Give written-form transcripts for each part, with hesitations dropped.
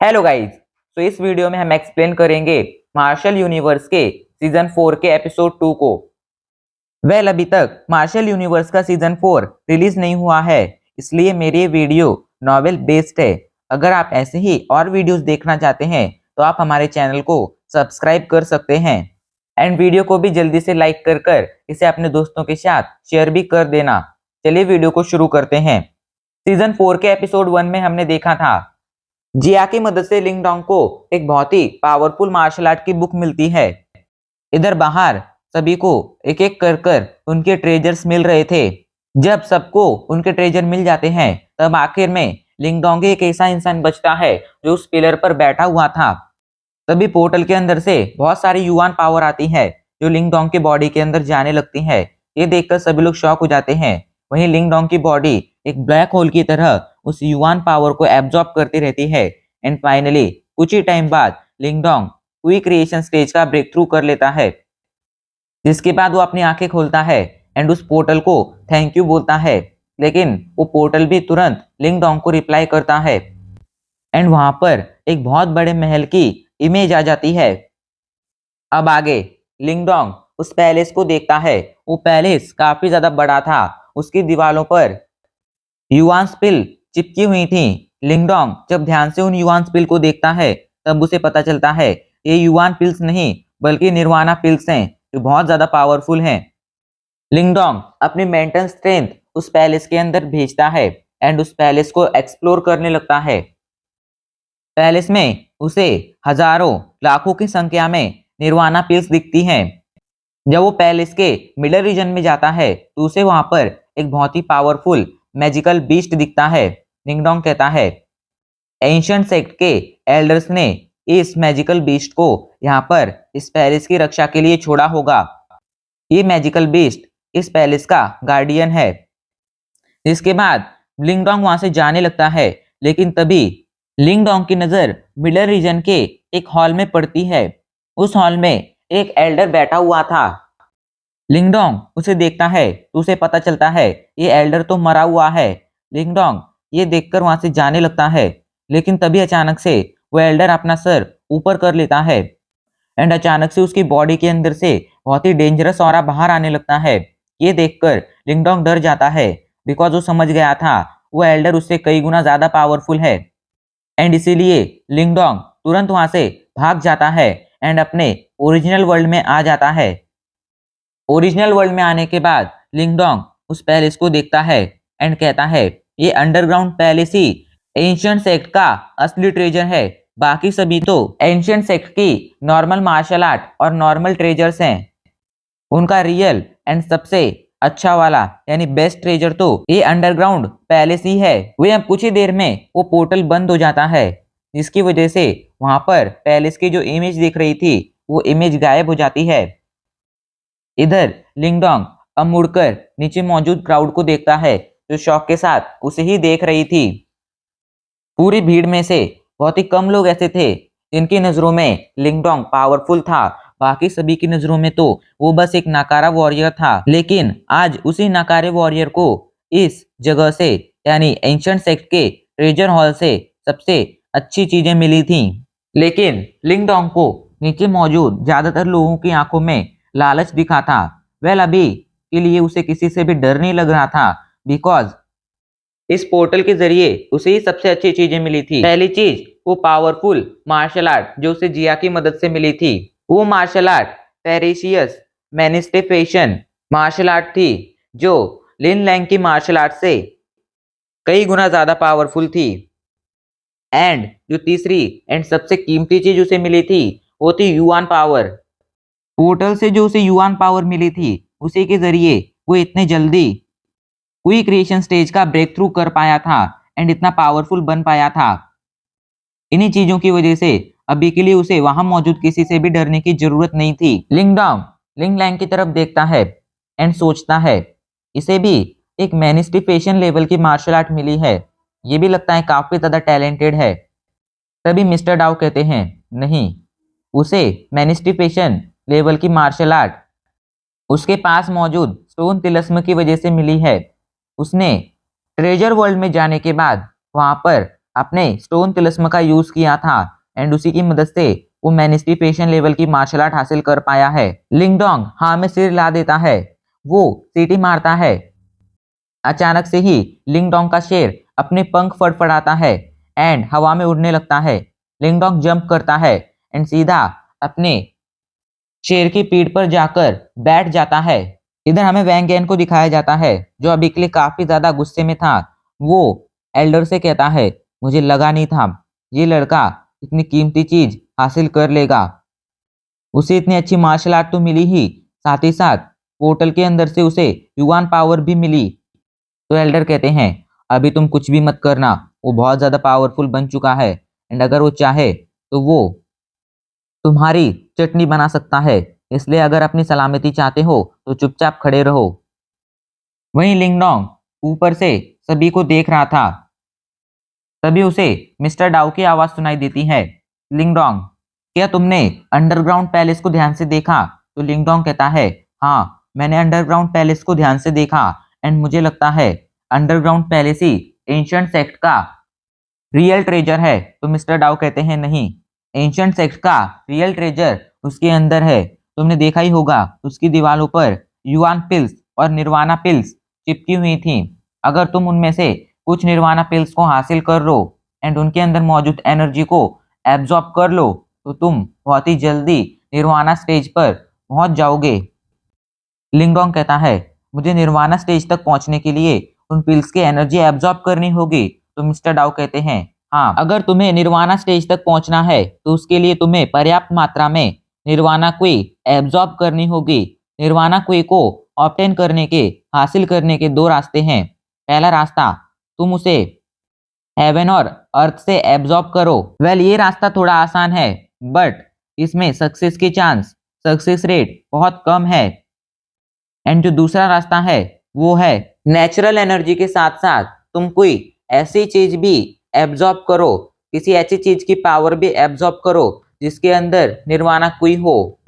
Hello guys. तो इस video में हम एक्सप्लेन करेंगे मार्शल यूनिवर्स के सीजन 4 के एपिसोड 2 को। अभी तक मार्शल यूनिवर्स का सीजन 4 रिलीज नहीं हुआ है, इसलिए मेरी ये वीडियो नॉवेल बेस्ड है। अगर आप ऐसे ही और वीडियोस देखना चाहते हैं तो आप हमारे चैनल को सब्सक्राइब कर सकते हैं एंड वीडियो को भी जल्दी से लाइक कर इसे अपने दोस्तों के साथ शेयर भी कर देना। चलिए वीडियो को शुरू करते हैं। सीजन 4 के एपिसोड 1 में हमने देखा था जिया की मदद से लिंग डोंग को एक बहुत ही पावरफुल मार्शल आर्ट की बुक मिलती है। इधर बाहर सभी को एक एक कर उनके ट्रेजर्स मिल रहे थे। जब सबको उनके ट्रेजर मिल जाते हैं तब आखिर में लिंग डोंग एक ऐसा इंसान बचता है जो उस पिलर पर बैठा हुआ था। तभी पोर्टल के अंदर से बहुत सारी युआन पावर आती है जो लिंग डोंग के बॉडी के अंदर जाने लगती है। ये देखकर सभी लोग शॉक हो जाते हैं। वहीं लिंग डोंग की बॉडी एक ब्लैक होल की तरह उस युआन पावर को एब्जॉर्ब करती रहती है एंड फाइनली कुछ ही टाइम बाद लिंग डोंग हुई क्रिएशन स्टेज का ब्रेक थ्रू कर लेता है, जिसके बाद वो अपनी आंखें खोलता है एंड उस पोर्टल को थैंक यू बोलता है। लेकिन वो पोर्टल भी तुरंत लिंग डोंग को रिप्लाई करता है एंड वहां पर एक बहुत बड़े महल की इमेज आ जाती है। अब आगे लिंग डोंग उस पैलेस को देखता है। वो पैलेस काफी ज्यादा बड़ा था। उसकी दीवारों पर युआन स्पिल चिपकी हुई थी। लिंग डोंग जब ध्यान से उन युआन स्पिल को देखता है तब उसे पता चलता है ये युआन पिल्स नहीं बल्कि निर्वाणा पिल्स हैं जो बहुत ज्यादा पावरफुल हैं। लिंग डोंग अपनी मेंटल स्ट्रेंथ उस पैलेस के अंदर भेजता है एंड उस पैलेस को एक्सप्लोर करने लगता है। पैलेस में उसे हजारों लाखों की संख्या में निर्वाणा पिल्स दिखती हैं। जब वो पैलेस के मिडल रीजन में जाता है तो उसे वहां पर एक बहुत ही पावरफुल मैजिकल बीस्ट दिखता है। लिंग डोंग कहता है एंशिएंट सेक्ट के एल्डर्स ने इस मैजिकल बीस्ट को यहाँ पर इस पैलेस की रक्षा के लिए छोड़ा होगा। ये मैजिकल बीस्ट इस पैलेस का गार्डियन है। इसके बाद लिंग डोंग वहां से जाने लगता है, लेकिन तभी लिंग डोंग की नजर मिडल रीजन के एक हॉल में पड़ती है। उस हॉल में एक एल्डर बैठा हुआ था। लिंग डोंग उसे देखता है तो उसे पता चलता है ये एल्डर तो मरा हुआ है। लिंग डोंग ये देखकर वहां से जाने लगता है, लेकिन तभी अचानक से वो एल्डर अपना सर ऊपर कर लेता है एंड अचानक से उसकी बॉडी के अंदर से बहुत ही डेंजरस ऑरा बाहर आने लगता है। ये देखकर लिंग डोंग डर जाता है बिकॉज वो समझ गया था वो एल्डर उससे कई गुना ज्यादा पावरफुल है एंड इसीलिए लिंग डोंग तुरंत वहां से भाग जाता है एंड अपने ओरिजिनल वर्ल्ड में आ जाता है। ओरिजिनल वर्ल्ड में आने के बाद लिंग डोंग उस पैलेस को देखता है एंड कहता है ये अंडरग्राउंड पैलेस ही एंशिएंट सेक्ट का असली ट्रेजर है। बाकी सभी तो एंशिएंट सेक्ट की नॉर्मल मार्शल आर्ट और नॉर्मल ट्रेजर्स हैं। उनका रियल एंड सबसे अच्छा वाला यानी बेस्ट ट्रेजर तो ये अंडरग्राउंड पैलेस ही है। वे अब कुछ ही देर में वो पोर्टल बंद हो जाता है, जिसकी वजह से वहां पर पैलेस की जो इमेज दिख रही थी वो इमेज गायब हो जाती है। इधर लिंग डोंग अब मुड़कर नीचे मौजूद क्राउड को देखता है जो शौक के साथ उसे ही देख रही थी। पूरी भीड़ में से बहुत ही कम लोग ऐसे थे जिनकी नजरों में लिंग डोंग पावरफुल था। बाकी सभी की नजरों में तो वो बस एक नाकारा वॉरियर था। लेकिन आज उसी नाकारे वॉरियर को इस जगह से यानी एंशिएंट सेक्ट के ट्रेजर हॉल से सबसे अच्छी चीजें मिली थी। लेकिन लिंग डोंग को नीचे मौजूद ज्यादातर लोगों की आंखों में लालच दिखा था। अभी के लिए उसे किसी से भी डर नहीं लग रहा था बिकॉज इस पोर्टल के जरिए उसे ही सबसे अच्छी चीजें मिली थी। पहली चीज वो पावरफुल मार्शल आर्ट जो उसे जिया की मदद से मिली थी। वो martial art pernicious manifestation martial art थी जो लिन लैंग की मार्शल आर्ट से कई गुना ज्यादा पावरफुल थी। एंड जो तीसरी एंड सबसे कीमती चीज उसे मिली थी वो थी युआन पावर। पोर्टल से जो उसे युआन पावर मिली थी उसी के जरिए वो इतने जल्दी हुई क्रिएशन स्टेज का ब्रेक थ्रू कर पाया था एंड इतना पावरफुल बन पाया था। इन्हीं चीजों की वजह से अभी के लिए उसे वहां मौजूद किसी से भी डरने की जरूरत नहीं थी। लिंग डोंग लिंग लैंग की तरफ देखता है एंड सोचता है इसे भी एक मैनिफेस्टेशन लेवल की मार्शल आर्ट मिली है। ये भी लगता है काफी ज्यादा टैलेंटेड है। तभी मिस्टर डाउ कहते हैं नहीं, उसे मैनिफेस्टेशन लेवल की मार्शल आर्ट उसके पास मौजूद स्टोन तिलस्म की वजह से मिली है। उसने ट्रेजर वर्ल्ड में जाने के बाद वहां पर आपने स्टोन तिलिस्म का यूज किया था एंड उसी की मदद से वो मैनिफेस्टेशन लेवल की मार्शल आर्ट हासिल कर पाया है। लिंगडोंग हाँ में सिर ला देता है। वो सीटी मारता है। अचानक से ही लिंगडोंग का शेर अपने पंख फड़फड़ाता है एंड हवा में उड़ने लगता है। लिंगडोंग जंप करता है एंड सीधा अपने शेर की पीठ पर जाकर बैठ जाता है। इधर हमें वैंग गैन को दिखाया जाता है जो अभी के लिए काफी ज्यादा गुस्से में था। वो एल्डर से कहता है, मुझे लगा नहीं था ये लड़का इतनी कीमती चीज हासिल कर लेगा। उसे इतनी अच्छी मार्शल आर्ट तो मिली ही, साथ ही साथ पोर्टल के अंदर से उसे युवान पावर भी मिली। तो एल्डर कहते हैं, अभी तुम कुछ भी मत करना, वो बहुत ज्यादा पावरफुल बन चुका है एंड अगर वो चाहे तो वो तुम्हारी चटनी बना सकता है। इसलिए अगर अपनी सलामती चाहते हो तो चुपचाप खड़े रहो। वहीं लिंगडोंग ऊपर से सभी को देख रहा था। तभी उसे मिस्टर डाउ की आवाज सुनाई देती है, लिंगडोंग क्या तुमने अंडरग्राउंड पैलेस को ध्यान से देखा? तो लिंगडोंग कहता है, हाँ मैंने अंडरग्राउंड पैलेस को ध्यान से देखा एंड मुझे लगता है अंडरग्राउंड पैलेस ही एंशिएंट सेक्ट का रियल ट्रेजर है। तो मिस्टर डाउ कहते हैं, नहीं, एंशिएंट सेक्ट का रियल ट्रेजर उसके अंदर है। तुमने देखा ही होगा उसकी दीवारों पर युआन पिल्स और निर्वाणा पिल्स चिपकी हुई थी। अगर तुम उनमें से कुछ निर्वाणा पिल्स को हासिल कर लो एंड उनके अंदर मौजूद एनर्जी को एब्जॉर्ब कर लो तो तुम बहुत ही जल्दी निर्वाणा स्टेज पर पहुंच जाओगे। लिंगडोंग कहता है, मुझे निर्वाणा स्टेज तक पहुंचने के लिए उन पिल्स की एनर्जी एब्जॉर्ब करनी होगी। तो मिस्टर डाउ कहते हैं, हाँ अगर तुम्हें निर्वाणा स्टेज तक पहुंचना है तो उसके लिए तुम्हें पर्याप्त मात्रा में निर्वाणा क्वी एब्जॉर्ब करनी होगी। निर्वाणा क्वी को ऑब्टेन करने के हासिल करने के दो रास्ते हैं। पहला रास्ता, तुम उसे हेवन और अर्थ से एब्जॉर्ब करो। वेल ये रास्ता थोड़ा आसान है बट इसमें सक्सेस रेट बहुत कम है। एंड जो दूसरा रास्ता है वो है नेचुरल एनर्जी के साथ साथ तुम कोई ऐसी चीज भी एब्जॉर्ब करो, किसी ऐसी चीज की पावर भी एब्जॉर्ब करो जिसके अंदर निर्वाणा क्वी हो।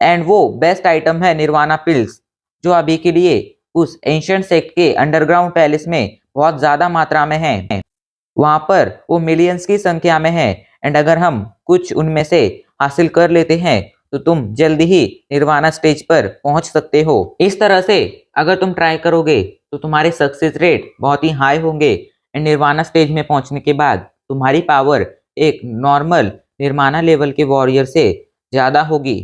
एंड वो बेस्ट आइटम है निर्वाणा पिल्स, जो अभी के लिए उस एंशिएंट सेक्ट के अंडरग्राउंड पैलेस में बहुत ज्यादा मात्रा में है। वहां पर वो मिलियंस की संख्या में है एंड अगर हम कुछ उनमें से हासिल कर लेते हैं तो तुम जल्दी ही निर्वाणा स्टेज पर पहुंच सकते हो। इस तरह से अगर तुम ट्राई करोगे तो तुम्हारे सक्सेस रेट बहुत ही हाई होंगे एंड निर्वाणा स्टेज में पहुंचने के बाद तुम्हारी पावर एक नॉर्मल निर्वाणा लेवल के वॉरियर से ज्यादा होगी।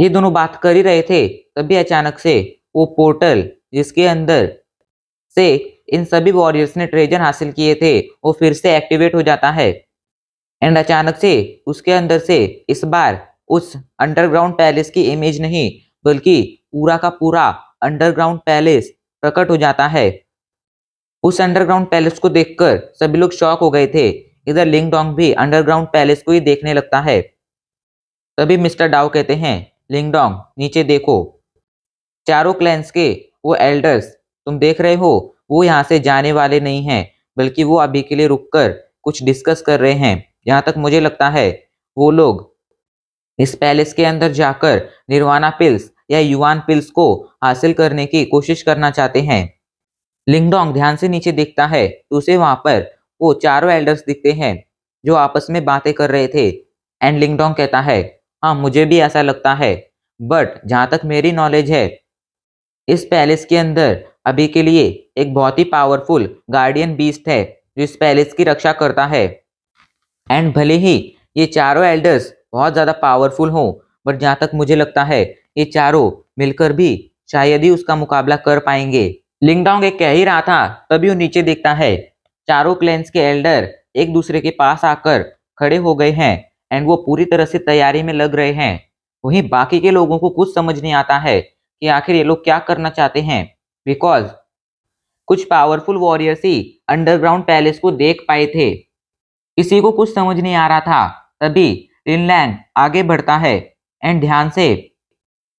ये दोनों बात कर ही रहे थे तभी अचानक से वो पोर्टल जिसके अंदर से इन सभी वॉरियर्स ने ट्रेजर हासिल किए थे वो फिर से एक्टिवेट हो जाता है एंड अचानक से उसके अंदर से इस बार उस अंडरग्राउंड पैलेस की इमेज नहीं बल्कि पूरा का पूरा अंडरग्राउंड पैलेस प्रकट हो जाता है। उस अंडरग्राउंड पैलेस को देखकर सभी लोग शॉक हो गए थे। इधर लिंगडोंग भी अंडरग्राउंड पैलेस को ही देखने लगता है। तभी मिस्टर डाउ कहते हैं, लिंगडोंग नीचे देखो, चारों क्लैंस के वो एल्डर्स तुम देख रहे हो वो यहाँ से जाने वाले नहीं हैं बल्कि वो अभी के लिए रुककर कुछ डिस्कस कर रहे हैं। जहाँ तक मुझे लगता है वो लोग इस पैलेस के अंदर जाकर निर्वाणा पिल्स या युवान पिल्स को हासिल करने की कोशिश करना चाहते हैं। लिंगडोंग ध्यान से नीचे देखता है तो उसे वहां पर वो चारों एल्डर्स दिखते हैं जो आपस में बातें कर रहे थे एंड लिंगडोंग कहता है, हाँ मुझे भी ऐसा लगता है बट जहाँ तक मेरी नॉलेज है इस पैलेस के अंदर अभी के लिए एक बहुत ही पावरफुल गार्डियन बीस्ट है जो इस पैलेस की रक्षा करता है। एंड भले ही ये चारों एल्डर्स बहुत ज्यादा पावरफुल हो बट जहां तक मुझे लगता है ये चारों मिलकर भी शायद ही उसका मुकाबला कर पाएंगे। लिंगडोंग एक कह ही रहा था तभी वो नीचे देखता है चारों क्लैंस के एल्डर एक दूसरे के पास आकर खड़े हो गए हैं एंड वो पूरी तरह से तैयारी में लग रहे हैं। वहीं बाकी के लोगों को कुछ समझ नहीं आता है कि आखिर ये लोग क्या करना चाहते हैं बिकॉज कुछ पावरफुल वॉरियर्स ही अंडरग्राउंड पैलेस को देख पाए थे। किसी को कुछ समझ नहीं आ रहा था तभी लिनलैंग आगे बढ़ता है एंड ध्यान से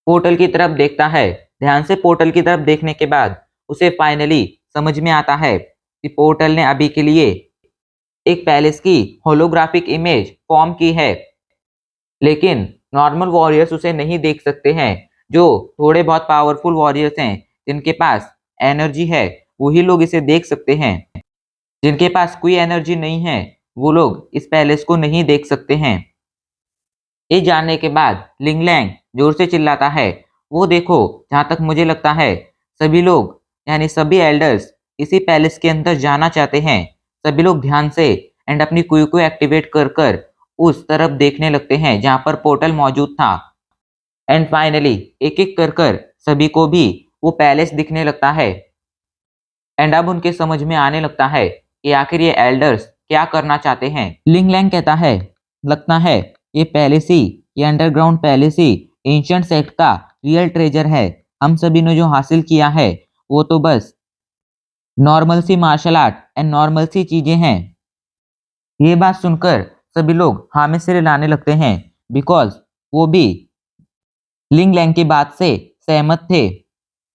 पोर्टल की तरफ देखता है। ध्यान से पोर्टल की तरफ देखने के बाद उसे फाइनली समझ में आता है कि पोर्टल ने अभी के लिए एक पैलेस की होलोग्राफिक इमेज फॉर्म की है लेकिन नॉर्मल वॉरियर्स उसे नहीं देख सकते हैं। जो थोड़े बहुत पावरफुल वॉरियर्स हैं जिनके पास एनर्जी है वही लोग इसे देख सकते हैं। जिनके पास कोई एनर्जी नहीं है वो लोग इस पैलेस को नहीं देख सकते हैं। ये जानने के बाद लिंगलैंग जोर से चिल्लाता है, वो देखो, जहां तक मुझे लगता है सभी लोग यानी सभी एल्डर्स इसी पैलेस के अंदर जाना चाहते हैं। सभी लोग ध्यान से एंड अपनी कुई को एक्टिवेट कर कर उस तरफ देखने लगते हैं जहां पर पोर्टल मौजूद था। एंड फाइनली एक एक कर कर सभी को भी वो पैलेस दिखने लगता है। एंड अब उनके समझ में आने लगता है कि आखिर ये एल्डर्स क्या करना चाहते हैं। लिंगलैंग कहता है, लगता है ये पैलेस ही, ये अंडरग्राउंड पैलेस ही एंशिएंट सेक्ट का रियल ट्रेजर है। हम सभी ने जो हासिल किया है वो तो बस नॉर्मल सी मार्शल आर्ट एंड नॉर्मल सी चीजें हैं। ये बात सुनकर सभी लोग हाँ में सिर हिलाने लगते हैं, बिकॉज वो भी लिंगलैंग की बात से सहमत थे।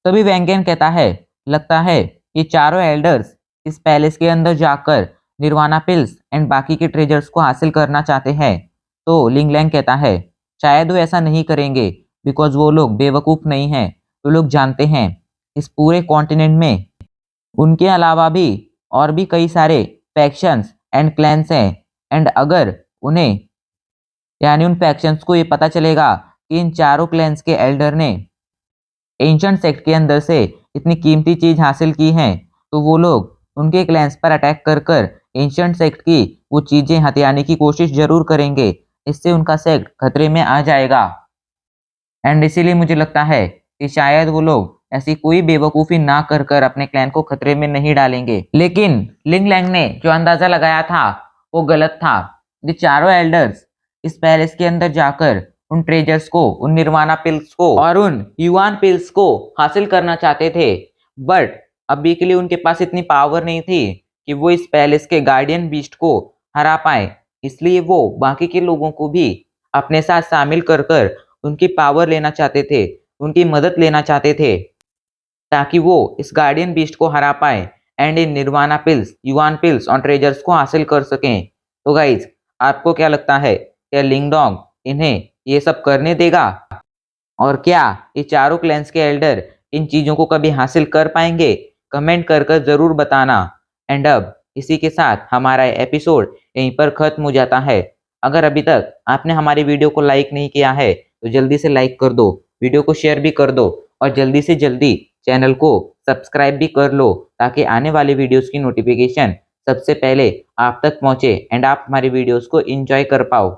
तभी वैंगेन कहता है, लगता है ये चारों एल्डर्स इस पैलेस के अंदर जाकर निर्वाणा पिल्स एंड बाकी के ट्रेजर्स को हासिल करना चाहते हैं। तो लिंगलैंग कहता है, शायद वो ऐसा नहीं करेंगे, बिकॉज वो लोग बेवकूफ़ नहीं हैं। वो लोग जानते हैं इस पूरे कॉन्टिनेंट में उनके अलावा भी और भी कई सारे फैक्शंस एंड क्लैंस हैं। एंड अगर उन्हें यानी उन फैक्शंस को ये पता चलेगा कि इन चारों क्लैंस के एल्डर ने एंशिएंट सेक्ट के अंदर से इतनी कीमती चीज हासिल की है, तो वो लोग उनके क्लैंस पर अटैक कर कर एंशिएंट सेक्ट की वो चीजें हथियाने की कोशिश जरूर करेंगे। इससे उनका सेक्ट खतरे में आ जाएगा। एंड इसीलिए मुझे लगता है कि शायद वो लोग ऐसी कोई बेवकूफ़ी ना कर कर अपने क्लैन को खतरे में नहीं डालेंगे। लेकिन लिंगलैंग ने जो अंदाजा लगाया था वो गलत था। ये चारों एल्डर्स इस पैलेस के अंदर जाकर उन ट्रेजर्स को, उन निर्वाणा पिल्स को और उन युआन पिल्स को हासिल करना चाहते थे, बट अभी के लिए उनके पास इतनी पावर नहीं थी कि वो इस पैलेस के गार्डियन बीस्ट को हरा पाए। इसलिए वो बाकी के लोगों को भी अपने साथ शामिल कर कर उनकी पावर लेना चाहते थे, उनकी मदद लेना चाहते थे, ताकि वो इस गार्डियन बीस्ट को हरा पाए and in nirvana pills, Yuan pills और ट्रेजर्स को हासिल कर सकें। तो गाइज, आपको क्या लगता है, क्या लिंगडोंग इन्हें ये सब करने देगा? और क्या ये चारों क्लैंस के एल्डर इन चीजों को कभी हासिल कर पाएंगे? कमेंट कर कर जरूर बताना। एंड अब इसी के साथ हमारा एपिसोड यहीं पर खत्म हो जाता है। अगर अभी तक आपने हमारी वीडियो को लाइक नहीं किया है तो जल्दी से लाइक कर दो, वीडियो को शेयर भी कर दो और जल्दी से जल्दी चैनल को सब्सक्राइब भी कर लो, ताकि आने वाले वीडियोस की नोटिफिकेशन सबसे पहले आप तक पहुंचे एंड आप हमारी वीडियोस को एंजॉय कर पाओ।